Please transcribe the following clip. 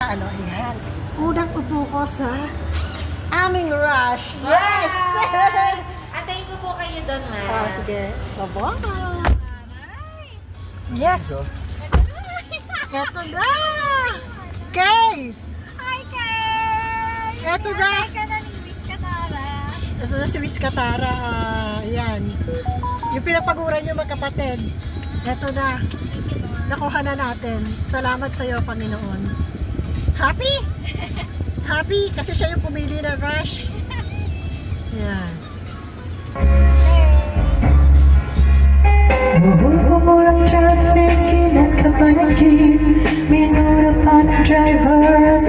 ano, ayan. Unang upo ko sa aming rush. Yes! Antayin ko po kayo doon, ma'am. Ah, sige. Bye-bye. Yes! Eto na! Kay! Hi, Kay! Eto na! Hi ka na ni Miss Katara. Ito na si Miss Katara. Ayan. Yung pinapaguran nyo magkapatid. Ito na. Nakuha na natin. Salamat sa iyo, Panginoon. Happy? Happy? Kasi siya yung pumili ng rush. Yan. Walang traffic, ilan ka ba ng jeep? Minura pa ng driver at